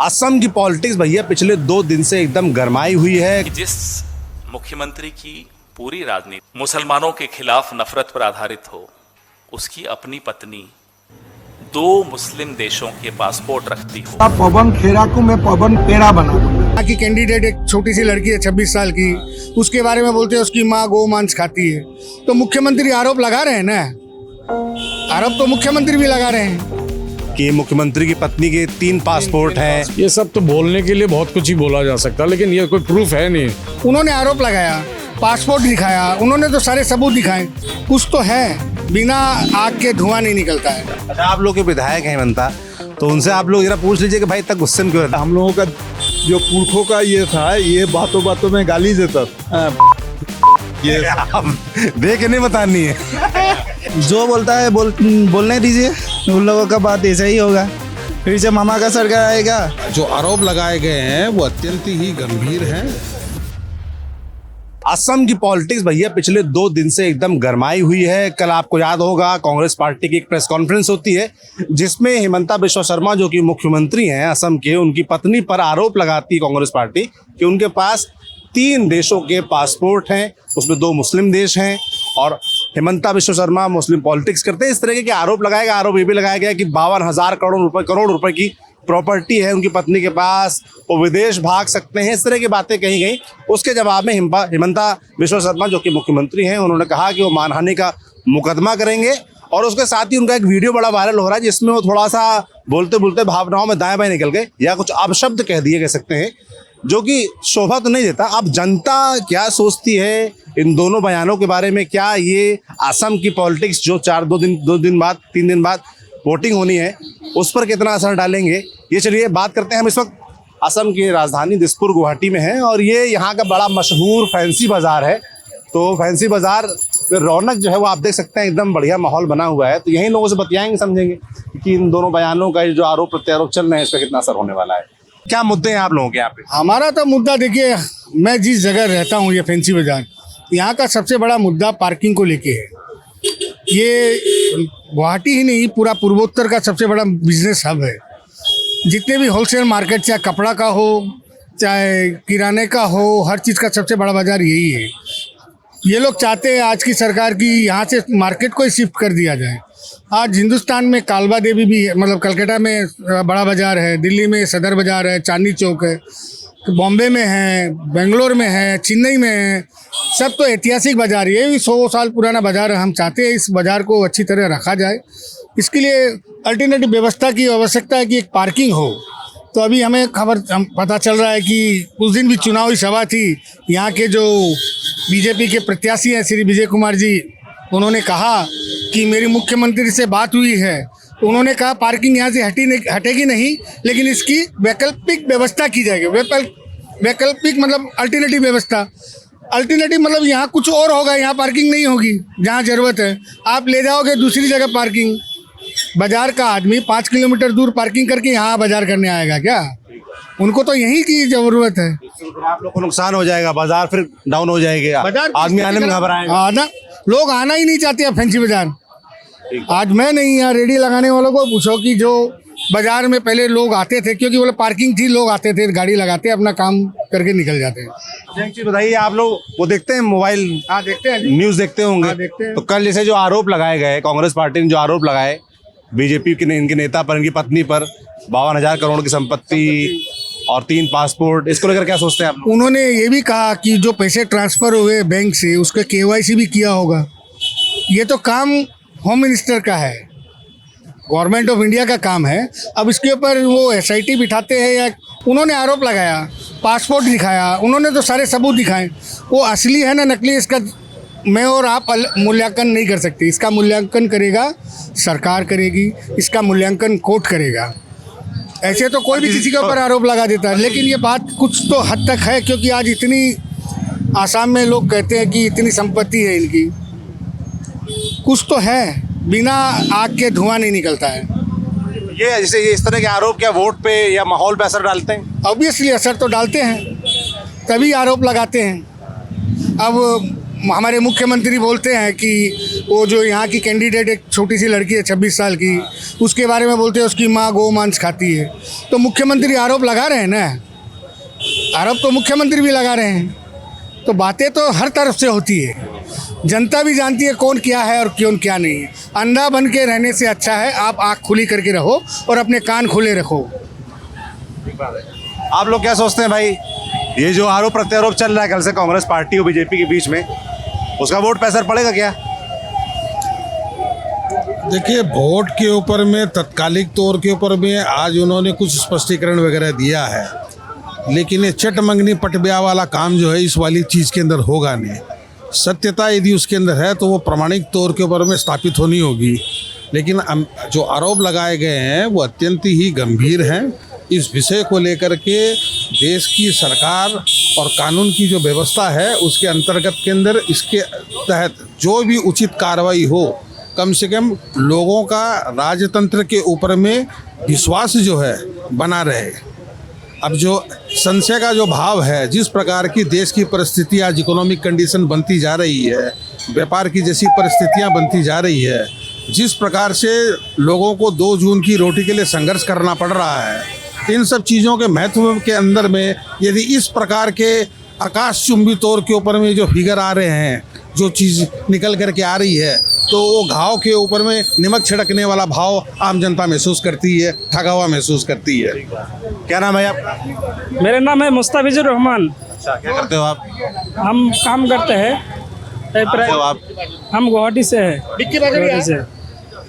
असम की पॉलिटिक्स भैया पिछले 2 दिन से एकदम गरमाई हुई है। जिस मुख्यमंत्री की पूरी राजनीति मुसलमानों के खिलाफ नफरत पर आधारित हो, उसकी अपनी पत्नी 2 मुस्लिम देशों के पासपोर्ट रखती हो। पवन खेरा को मैं पवन पेड़ा बना दूं। की कैंडिडेट एक छोटी सी लड़की है 26 साल की, उसके बारे में बोलते हैं उसकी माँ गौ मांस खाती है। तो मुख्यमंत्री आरोप लगा रहे हैं ना, आरोप तो मुख्यमंत्री भी लगा रहे हैं कि मुख्यमंत्री की पत्नी के 3 पासपोर्ट हैं। ये सब तो बोलने के लिए बहुत कुछ ही बोला जा सकता है, लेकिन ये कोई प्रूफ है नहीं। उन्होंने आरोप लगाया, पासपोर्ट दिखाया, उन्होंने तो सारे सबूत दिखाए, कुछ तो है, बिना आग के धुआं नहीं निकलता है। अच्छा, आप लोग के विधायक हैं हेमंता, तो उनसे आप लोग जरा पूछ लीजिए कि भाई इतना गुस्से में क्यों रहता है? हम लोगों का जो पुरखों का ये था, ये बातों बातों में गाली देता ये देख के नहीं बतानी है। जो बोलता है बोलने दीजिए, उन लोगों का बात ऐसा ही होगा। फिर से मामा का सरकार आएगा। जो आरोप लगाए गए हैं वो अत्यंत ही गंभीर हैं। असम की पॉलिटिक्स भैया पिछले 2 दिन से एकदम गरमाई हुई है। कल आपको याद होगा कांग्रेस पार्टी की एक प्रेस कॉन्फ्रेंस होती है जिसमें हिमंता बिश्वा शर्मा जो कि मुख्यमंत्री हैं असम के, उनकी पत्नी पर आरोप लगाती है कांग्रेस पार्टी कि उनके पास 3 देशों के पासपोर्ट हैं, उसमें 2 मुस्लिम देश हैं और हिमंता बिश्वा शर्मा मुस्लिम पॉलिटिक्स करते हैं। इस तरह के आरोप लगाया गया। आरोप ये भी लगाया गया कि 52,000 करोड़ रुपए की प्रॉपर्टी है उनकी पत्नी के पास, वो विदेश भाग सकते हैं, इस तरह की बातें कही गई। उसके जवाब में हिमंता बिश्वा शर्मा जो कि मुख्यमंत्री हैं, उन्होंने कहा कि वो मानहानि का मुकदमा करेंगे। और उसके साथ ही उनका एक वीडियो बड़ा वायरल हो रहा है जिसमें वो थोड़ा सा बोलते बोलते भावनाओं में दाएं बाएं निकल गए या कुछ अपशब्द कह दिए कह सकते हैं, जो कि शोभा तो नहीं देता। अब जनता क्या सोचती है इन दोनों बयानों के बारे में? क्या ये असम की पॉलिटिक्स जो 3 दिन बाद वोटिंग होनी है उस पर कितना असर डालेंगे, ये चलिए बात करते हैं। हम इस वक्त असम की राजधानी दिसपुर गुवाहाटी में हैं और ये यहाँ का बड़ा मशहूर फैंसी बाज़ार है। तो फैंसी बाज़ार रौनक जो है वो आप देख सकते हैं, एकदम बढ़िया माहौल बना हुआ है। तो यहीं लोगों से बतियाएंगे, समझेंगे कि इन दोनों बयानों का जो आरोप प्रत्यारोप चल रहे हैं इस पर कितना असर होने वाला है। क्या मुद्दे हैं आप लोगों के यहाँ पे? हमारा तो मुद्दा देखिए, मैं जिस जगह रहता हूँ ये फैंसी बाजार, यहाँ का सबसे बड़ा मुद्दा पार्किंग को लेके है। ये गुवाहाटी ही नहीं, पूरा पूर्वोत्तर का सबसे बड़ा बिजनेस हब है। जितने भी होलसेल मार्केट, चाहे कपड़ा का हो चाहे किराने का हो, हर चीज़ का सबसे बड़ा बाजार यही है। ये लोग चाहते हैं आज की सरकार की यहाँ से मार्केट को ही शिफ्ट कर दिया जाए। आज हिंदुस्तान में कालबा देवी भी है, मतलब कलकत्ता में बड़ा बाज़ार है, दिल्ली में सदर बाज़ार है, चांदनी चौक है, बॉम्बे में है, बेंगलोर में है, चेन्नई में है, सब तो ऐतिहासिक बाज़ार। ये भी 100 साल पुराना बाज़ार है। हम चाहते हैं इस बाज़ार को अच्छी तरह रखा जाए। इसके लिए अल्टरनेटिव व्यवस्था की आवश्यकता है कि एक पार्किंग हो। तो अभी हमें पता चल रहा है कि उस दिन भी चुनावी सभा थी, यहाँ के जो बीजेपी के प्रत्याशी हैं श्री विजय कुमार जी, उन्होंने कहा कि मेरी मुख्यमंत्री से बात हुई है, तो उन्होंने कहा पार्किंग यहाँ से हटेगी नहीं, लेकिन इसकी वैकल्पिक व्यवस्था की जाएगी। वैकल्पिक मतलब अल्टरनेटिव व्यवस्था। अल्टरनेटिव मतलब यहाँ कुछ और होगा, यहाँ पार्किंग नहीं होगी जहाँ ज़रूरत है। आप ले जाओगे दूसरी जगह पार्किंग। बाज़ार का आदमी 5 किलोमीटर दूर पार्किंग करके यहाँ बाज़ार करने आएगा क्या? उनको तो यही की ज़रूरत है। आप लोग को नुकसान हो जाएगा, बाजार फिर डाउन हो जाएगी, आदमी आने में घबराएगा। लोग आना ही नहीं चाहते हैं फैंसी बाज़ार। आज मैं नहीं, यहाँ रेडी लगाने वालों को पूछो कि जो बाज़ार में पहले लोग आते थे, क्योंकि बोले पार्किंग थी, लोग आते थे, गाड़ी लगाते, अपना काम करके निकल जाते हैं। एक चीज़ बताइए, आप लोग वो देखते हैं मोबाइल? हाँ देखते हैं, न्यूज़ देखते होंगे। हाँ, देखते हैं। तो कल जैसे जो आरोप लगाए गए, कांग्रेस पार्टी ने जो आरोप लगाए बीजेपी के इनके नेता पर, इनकी पत्नी पर 52,000 करोड़ की संपत्ति और 3 पासपोर्ट, इसको लेकर क्या सोचते हैं आप? उन्होंने ये भी कहा कि जो पैसे ट्रांसफ़र हुए बैंक से उसका KYC भी किया होगा। ये तो काम होम मिनिस्टर का है, गवर्नमेंट ऑफ इंडिया का काम है। अब इसके ऊपर वो SIT बिठाते हैं या उन्होंने आरोप लगाया, पासपोर्ट दिखाया, उन्होंने तो सारे सबूत दिखाए। वो असली है ना नकली, इसका मैं और आप मूल्यांकन नहीं कर सकते। इसका मूल्यांकन करेगा सरकार करेगी, इसका मूल्यांकन कोर्ट करेगा। ऐसे तो कोई भी किसी के ऊपर आरोप लगा देता है, लेकिन ये बात कुछ तो हद तक है, क्योंकि आज इतनी आसाम में लोग कहते हैं कि इतनी संपत्ति है इनकी, कुछ तो है, बिना आग के धुआं नहीं निकलता है। ये जैसे इस तरह के आरोप क्या वोट पे या माहौल पे असर डालते हैं? ऑब्वियसली असर तो डालते हैं, तभी आरोप लगाते हैं। अब हमारे मुख्यमंत्री बोलते हैं कि वो जो यहाँ की कैंडिडेट एक छोटी सी लड़की है 26 साल की, उसके बारे में बोलते हैं उसकी माँ गौ मांस खाती है। तो मुख्यमंत्री आरोप लगा रहे हैं ना, आरोप तो मुख्यमंत्री भी लगा रहे हैं। तो बातें तो हर तरफ से होती है, जनता भी जानती है कौन क्या है और कौन क्या नहीं है। अंधा बन के रहने से अच्छा है आप आँख खुली करके रहो और अपने कान खुले रखो। आप लोग क्या सोचते हैं भाई, ये जो आरोप प्रत्यारोप चल रहा है कल से कांग्रेस पार्टी और बीजेपी के बीच में, उसका वोट पे असर पड़ेगा क्या? देखिए, वोट के ऊपर में तत्कालिक तौर के ऊपर में आज उन्होंने कुछ स्पष्टीकरण वगैरह दिया है, लेकिन ये चट मंगनी पट ब्याह वाला काम जो है इस वाली चीज़ के अंदर होगा नहीं। सत्यता यदि उसके अंदर है तो वो प्रमाणिक तौर के ऊपर में स्थापित होनी होगी। लेकिन जो आरोप लगाए गए हैं वो अत्यंत ही गंभीर हैं। इस विषय को लेकर के देश की सरकार और कानून की जो व्यवस्था है उसके अंतर्गत के अंदर इसके तहत जो भी उचित कार्रवाई हो, कम से कम लोगों का राजतंत्र के ऊपर में विश्वास जो है बना रहे। अब जो संशय का जो भाव है, जिस प्रकार की देश की परिस्थिति आज इकोनॉमिक कंडीशन बनती जा रही है, व्यापार की जैसी परिस्थितियां बनती जा रही है, जिस प्रकार से लोगों को 2 जून की रोटी के लिए संघर्ष करना पड़ रहा है, इन सब चीज़ों के महत्व के अंदर में यदि इस प्रकार के आकाशचुंबी तौर के ऊपर में जो फिगर आ रहे हैं, जो चीज़ निकल करके आ रही है, तो वो घाव के ऊपर में नमक छिड़कने वाला भाव आम जनता महसूस करती है, ठगा हुआ महसूस करती है। क्या नाम है आपका? मेरा नाम है मुस्ताफिजुर रहमान। अच्छा, क्या करते हो आप? हम काम करते हैं। कहाँ से हो आप? हम गुवाहाटी से हैं। गुवाहाटी से।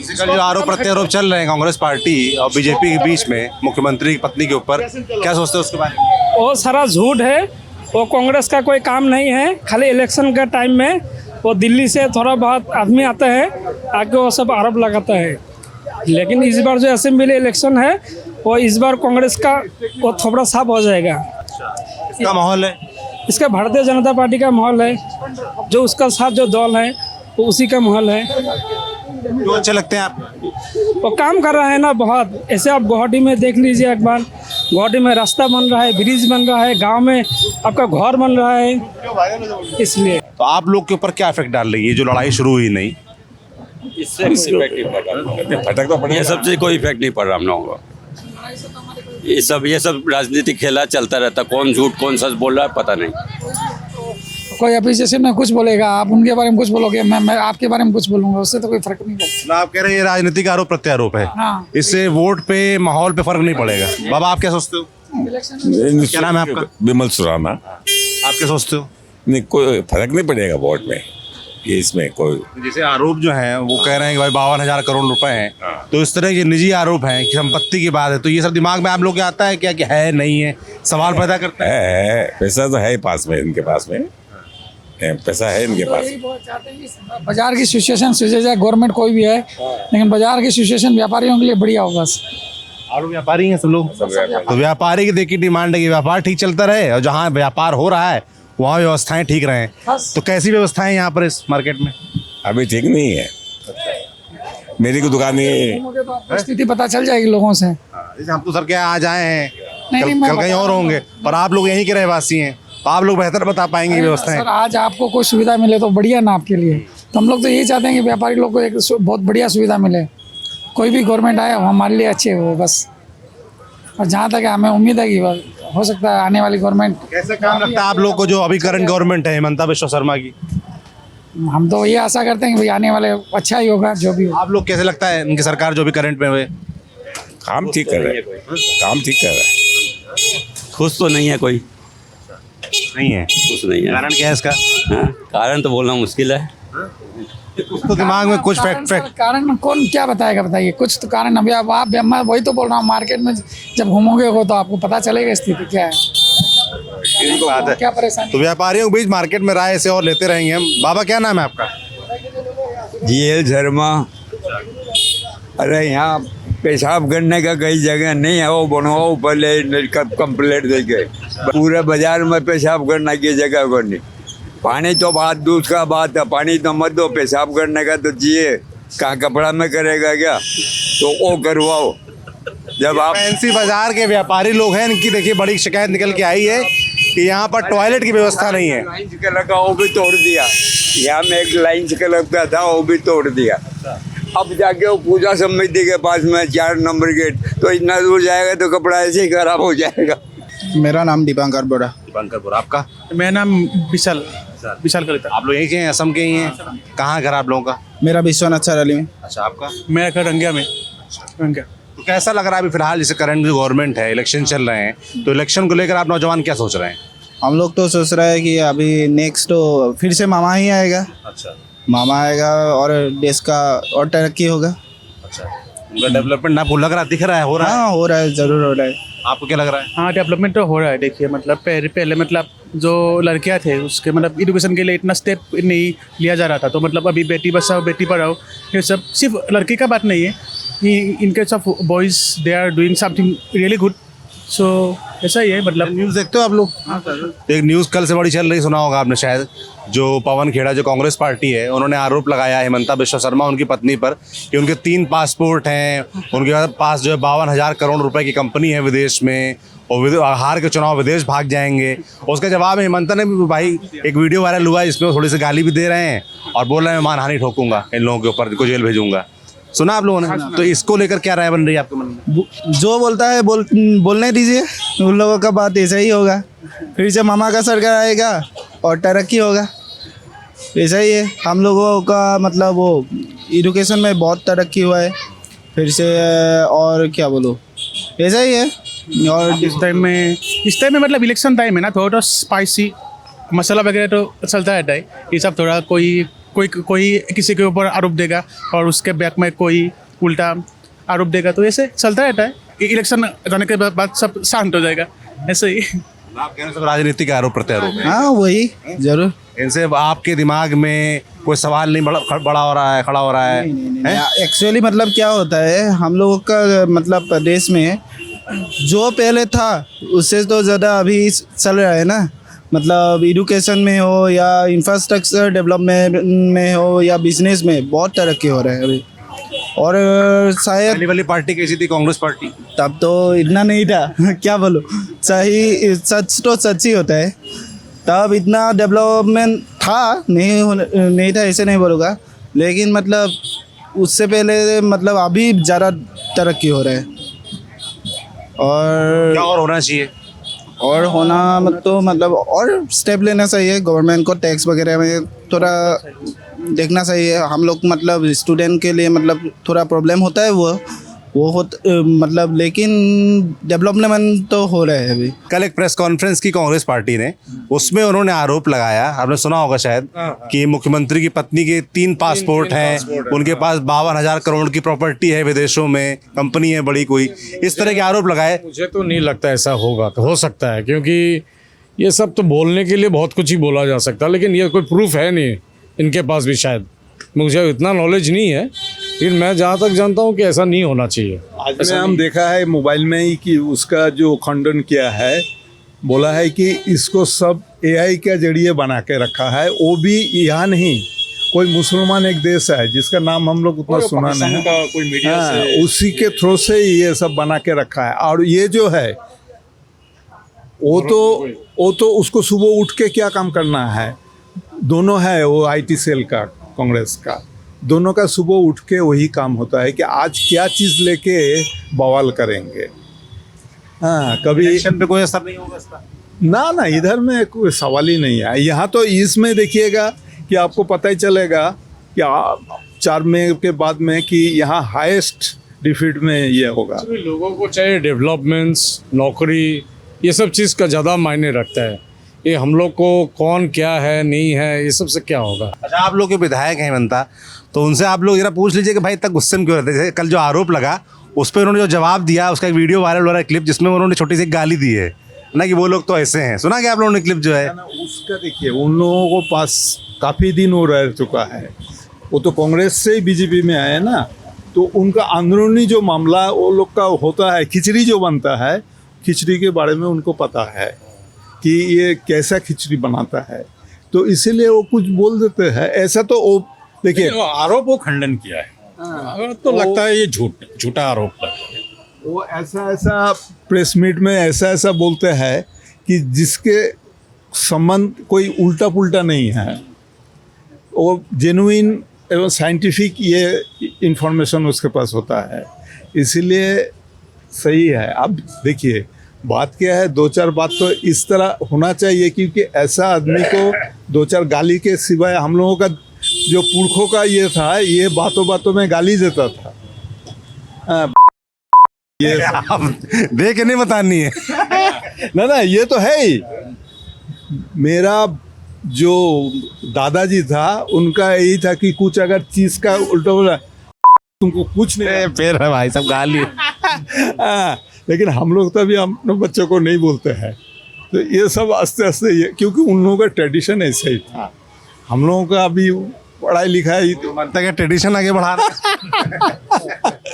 इसी कल जो आरोप प्रत्यारोप चल रहे हैं कांग्रेस पार्टी और बीजेपी के बीच में मुख्यमंत्री की पत्नी के ऊपर, क्या सोचते हो उसके बारे में? वो सारा झूठ है। वो कांग्रेस का कोई काम नहीं है। खाली इलेक्शन के टाइम में वो दिल्ली से थोड़ा बहुत आदमी आता है, आके वो सब आरोप लगाता है। लेकिन इस बार जो असेंबली इलेक्शन है वो इस बार कांग्रेस का वो थोड़ा साफ हो जाएगा। इसका माहौल है? इसका भारतीय जनता पार्टी का माहौल है, जो उसका साथ जो दल है वो उसी का माहौल है। जो अच्छे लगते हैं आप? वो काम कर रहा है ना बहुत। ऐसे आप गुवाहाटी में देख लीजिए एक बार, गुवाहाटी में रास्ता बन रहा है, ब्रिज बन रहा है, गांव में आपका घर बन रहा है। इसलिए तो आप लोग के ऊपर क्या इफेक्ट डाल रही है जो लड़ाई शुरू हुई नहीं? इससे कोई इफेक्ट नहीं पड़ रहा। फटक तो पड़ेगा। ये सबसे कोई इफेक्ट नहीं पड़ रहा हम लोगों को। ये सब राजनीतिक खेला चलता रहता, कौन झूठ कौन सच बोल रहा है पता नहीं। कोई अपोजिशन में कुछ बोलेगा, आप उनके बारे में कुछ बोलोगे, मैं आपके बारे में कुछ बोलूंगा, उससे तो कोई फर्क नहीं पड़ता। ना आप कह रहे हैं ये राजनीतिक आरोप प्रत्यारोप है। हाँ। इससे वोट पे माहौल पे फर्क नहीं पड़ेगा। बाबा आप क्या सोचते हो? क्या नाम है आपका? विमल सुराना। आप क्या सोचते हो? नहीं, कोई फर्क नहीं पड़ेगा वोट में, ये इसमें कोई। जैसे आरोप जो है वो कह रहे हैं कि भाई 52,000 करोड़ रुपए हैं, तो इस तरह के निजी आरोप हैं कि संपत्ति की बात है, तो ये सब दिमाग में आप लोग के आता है क्या कि है नहीं है, सवाल पैदा करता है? है पैसा तो है पास में, इनके पास में पैसा है इनके पास। बाजार की सिचुएशन सुझे जाए, गवर्नमेंट कोई भी है, लेकिन बाजार की सिचुएशन व्यापारियों के लिए बढ़िया हो बस। और व्यापारी हैं सब लोग, तो व्यापारी की देखिए डिमांड है कि व्यापार ठीक चलता रहे और जहाँ व्यापार हो रहा है वहाँ व्यवस्थाएं ठीक रहें। तो कैसी व्यवस्थाएं यहाँ पर इस मार्केट में? अभी ठीक नहीं है। मेरी को दुकान स्थिति पता चल जाएगी लोगों से। जैसे हम तो सर क्या आज आए हैं, नहीं, कल कहीं और होंगे, पर आप लोग यहीं के रहवासी हैं, तो आप लोग बेहतर बता पाएंगे व्यवस्थाएं। सर आज आपको कोई सुविधा मिले तो बढ़िया ना आपके लिए। तो हम लोग तो यही चाहते हैं कि व्यापारी लोग को एक बहुत बढ़िया सुविधा मिले। कोई भी गवर्नमेंट आए हमारे लिए अच्छे हो बस। और जहाँ तक हमें उम्मीद है कि हो सकता है आने वाली गवर्नमेंट। कैसे काम लगता है आप लोग को जो अभी करंट गवर्नमेंट है हिमंता बिश्वा शर्मा की? हम तो ये आशा करते हैं कि भाई आने वाले अच्छा ही होगा जो भी हो। आप लोग कैसे लगता है इनकी सरकार जो भी करंट में हुए? काम ठीक कर रहे हैं, काम ठीक कर रहा है। खुश तो नहीं है कोई, नहीं है। खुश नहीं है। कारण क्या है इसका? हाँ, कारण तो बोलना मुश्किल है। तो दिमाग में कुछ फैक्ट कारण कौन क्या बताएगा, बताइए कुछ तो कारण। अभी आप मैं वही तो बोल रहा हूँ, मार्केट में जब घूमोगे हो तो आपको पता चलेगा स्थिति क्या है, बात है। क्या परेशानी। तो व्यापारियों के बीच मार्केट में राय से और लेते रहेंगे हम। बाबा क्या नाम है आपका? GL शर्मा। अरे यहाँ पेशाब करने का कई जगह नहीं है, वो बनवाओ पहले कंप्लेंट देके। पूरे बाजार में पेशाब करने की जगह को नहीं। पानी तो बात दूध का बात है, पानी तो मत दो, पेशाब करने का तो चाहिए। कहाँ कपड़ा में करेगा क्या, तो वो करवाओ। जब आप फैंसी बाजार के व्यापारी लोग हैं, इनकी देखिए बड़ी शिकायत निकल के आई है कि यहाँ पर टॉयलेट की व्यवस्था नहीं है। लाइन का लगा वो भी तोड़ दिया, यहाँ में एक लाइन का लगता था वो भी तोड़ दिया। अब जाके वो पूजा समिति के पास में 4 नंबर गेट, तो इतना दूर जाएगा तो कपड़ा ऐसे ही खराब हो जाएगा। मेरा नाम दीपांकर बोरा। दीपांकर बोरा, आपका? मेरा नाम विशाल कलिता। आप लोग यहीं के हैं, असम के ही हैं? कहाँ घर आप लोगों का? मेरा विश्वनाथ सराली में। अच्छा, आपका? मेरा घर रंगिया में। रंगिया। तो कैसा लग रहा है अभी फिलहाल, जैसे करंट जो गवर्नमेंट है, इलेक्शन चल रहे हैं, तो इलेक्शन को लेकर आप नौजवान क्या सोच रहे हैं? हम लोग तो सोच रहे हैं कि अभी नेक्स्ट तो फिर से मामा ही आएगा। अच्छा, मामा आएगा और देश का और तरक्की होगा। अच्छा, उनका डेवलपमेंट आपको लग रहा, दिख रहा है, हो रहा है? हाँ, हो रहा है, ज़रूर हो रहा है। आपको क्या लग रहा है? हाँ, डेवलपमेंट तो हो रहा है। देखिए मतलब पहले मतलब जो लड़कियां थे उसके मतलब एजुकेशन के लिए इतना स्टेप नहीं लिया जा रहा था, तो मतलब अभी बेटी बचाओ बेटी पढ़ाओ ये सब सिर्फ लड़की का बात नहीं है, in case of boys they are doing something really good. So ऐसा ही है मतलब। न्यूज़ देखते हो आप लोग? एक न्यूज़ कल से बड़ी चल रही, सुना होगा आपने शायद, जो पवन खेड़ा जो कांग्रेस पार्टी है, उन्होंने आरोप लगाया हिमंता बिश्वा शर्मा उनकी पत्नी पर कि उनके 3 पासपोर्ट हैं, उनके पास जो है 52,000 करोड़ रुपए की कंपनी है विदेश में, और हार के चुनाव विदेश भाग जाएंगे। उसका जवाब में हिमंता ने भी, भाई एक वीडियो वायरल हुआ है इसमें थोड़ी सी गाली भी दे रहे हैं और बोल रहे हैं मैं मानहानि ठोकूंगा इन लोगों के ऊपर, इनको जेल भेजूंगा। सुना आप लोगों ने? तो इसको लेकर क्या राय बन रही है आपके मन में? जो बोलता है बोलने दीजिए, उन लोगों का बात ऐसा ही होगा। फिर से मामा का सरकार आएगा और तरक्की होगा, ऐसा ही है। हम लोगों का मतलब वो एजुकेशन में बहुत तरक्की हुआ है फिर से, और क्या बोलो, ऐसा ही है। और इस टाइम में मतलब इलेक्शन टाइम है ना, थोड़ा स्पाइसी मसाला वगैरह तो चलता रहता है। ये सब थोड़ा कोई किसी के ऊपर आरोप देगा और उसके बैक में कोई उल्टा आरोप देगा, तो ऐसे चलता रहता है। इलेक्शन जाने के बाद सब शांत हो जाएगा, ऐसे ही। आप कह रहे हैं सब राजनीतिक आरोप प्रत्यारोप है। हाँ, वही जरूर। इनसे आपके दिमाग में कोई सवाल नहीं खड़ा हो रहा है? एक्चुअली मतलब क्या होता है, हम लोगों का मतलब प्रदेश में जो पहले था उससे तो ज़्यादा अभी चल रहा है ना। मतलब एजुकेशन में हो या इंफ्रास्ट्रक्चर डेवलपमेंट में हो या बिजनेस में बहुत तरक्की हो रहा है अभी। और शायद पहली वाली पार्टी कैसी थी, कांग्रेस पार्टी? तब तो इतना नहीं था क्या बोलो, सही सच तो सच ही होता है। तब इतना डेवलपमेंट था नहीं था ऐसे नहीं बोलूँगा, लेकिन मतलब उससे पहले मतलब अभी ज़्यादा तरक्की हो रहा है। और क्या और होना चाहिए? और होना तो मतलब और स्टेप लेना चाहिए गवर्नमेंट को, टैक्स वगैरह में थोड़ा देखना चाहिए। हम लोग मतलब स्टूडेंट के लिए मतलब थोड़ा प्रॉब्लम होता है मतलब, लेकिन डेवलपमेंट तो हो रहा है अभी। कल एक प्रेस कॉन्फ्रेंस की कांग्रेस पार्टी ने, उसमें उन्होंने आरोप लगाया, आपने सुना होगा शायद, कि मुख्यमंत्री की पत्नी के 3 पासपोर्ट हैं, उनके पास 52,000 करोड़ की प्रॉपर्टी है विदेशों में, कंपनी है बड़ी कोई, इस तरह के आरोप लगाए। मुझे तो नहीं लगता ऐसा होगा, तो हो सकता है, क्योंकि ये सब तो बोलने के लिए बहुत कुछ ही बोला जा सकता है, लेकिन ये कोई प्रूफ है नहीं इनके पास भी। शायद मुझे इतना नॉलेज नहीं है, लेकिन मैं जहाँ तक जानता हूँ कि ऐसा नहीं होना चाहिए। आज में हम देखा है मोबाइल में ही कि उसका जो खंडन किया है, बोला है कि इसको सब AI के जरिए बना के रखा है। वो भी यहाँ नहीं, कोई मुसलमान एक देश है जिसका नाम हम लोग उतना सुना नहीं है, कोई मीडिया से उसी के थ्रू से ये सब बना के रखा है। और ये जो है वो तो उसको सुबह उठ के क्या काम करना है, दोनों है वो IT सेल का कांग्रेस का, दोनों का सुबह उठ के वही काम होता है कि आज क्या चीज़ लेके बवाल करेंगे। हाँ, कभी इलेक्शन पे कोई असर नहीं होगा इसका? ना, इधर में कोई सवाल ही नहीं है। यहाँ तो इसमें देखिएगा कि आपको पता ही चलेगा कि 4 मई के बाद में कि यहाँ हाईएस्ट डिफीट में ये होगा। लोगों को चाहिए डेवलपमेंट्स, नौकरी, ये सब चीज़ का ज़्यादा मायने रखता है। ये हम लोग को कौन क्या है नहीं है ये सब से क्या होगा। अच्छा, आप लोग के विधायक हैं हिमंता, तो उनसे आप लोग जरा पूछ लीजिए कि भाई इतना गुस्से में क्यों रहते हैं। जैसे कल जो आरोप लगा उस पर उन्होंने जो जवाब दिया, उसका एक वीडियो वायरल हो रहा है, क्लिप, जिसमें उन्होंने छोटी सी गाली दी है ना, कि वो लोग तो ऐसे हैं। सुना क्या आप लोगों ने क्लिप जो है? उसका देखिए, उन लोगों को पास काफ़ी दिन हो रह चुका है, वो तो कांग्रेस से ही BJP में आए ना, तो उनका अंदरूनी जो मामला वो लोग का होता है, खिचड़ी जो बनता है, खिचड़ी के बारे में उनको पता है कि ये कैसा खिचड़ी बनाता है, तो इसीलिए वो कुछ बोल देते हैं। ऐसा तो वो देखिए आरोप वो खंडन किया है, तो लगता है ये झूठा आरोप है। वो ऐसा प्रेस मीट में ऐसा बोलते हैं कि जिसके संबंध कोई उल्टा पुल्टा नहीं है, वो जेन्युइन एवं साइंटिफिक ये इंफॉर्मेशन उसके पास होता है, इसीलिए सही है। अब देखिए बात क्या है, दो चार बात तो इस तरह होना चाहिए, क्योंकि ऐसा आदमी को दो चार गाली के सिवाय हम लोगों का जो पुरखों का ये था, ये बातों बातों में गाली देता था। ये आप दे के नहीं बतानी है। ना ये तो है ही। मेरा जो दादाजी था उनका यही था कि कुछ अगर चीज का उल्टा बोला तुमको कुछ नहीं, फिर है भाई सब गाली। लेकिन हम लोग तो अभी अपने बच्चों को नहीं बोलते हैं, तो ये सब आस्ते आस्ते ये, क्योंकि उन लोगों का ट्रेडिशन ऐसा ही था। हम लोगों का अभी पढ़ाई लिखाई बनता है ट्रेडिशन आगे बढ़ा रहे।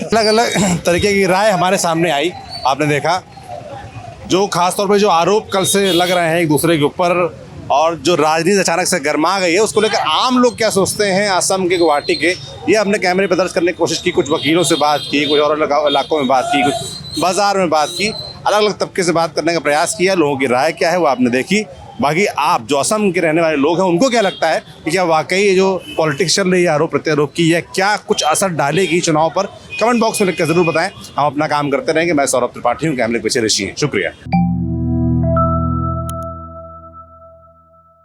अलग अलग तरीके की राय हमारे सामने आई, आपने देखा। जो खास तौर पे जो आरोप कल से लग रहे हैं एक दूसरे के ऊपर, और जो राजनीति अचानक से गर्मा गई है, उसको लेकर आम लोग क्या सोचते हैं असम के, गुवाहाटी के, ये हमने कैमरे पर दर्ज करने की कोशिश की। कुछ वकीलों से बात की, कुछ और इलाकों में बात की, कुछ बाजार में बात की, अलग अलग तबके से बात करने का प्रयास किया। लोगों की राय क्या है वो आपने देखी। बाकी आप जो असम के रहने वाले लोग हैं उनको क्या लगता है कि क्या वाकई ये जो पॉलिटिक्स चल रही है आरोप प्रत्यारोप की, यह क्या कुछ असर डालेगी चुनाव पर? कमेंट बॉक्स में लिख कर जरूर बताएं। हम अपना काम करते रहेंगे। मैं सौरभ त्रिपाठी हूँ, कैमरे के पीछे ऋषि हैं। शुक्रिया।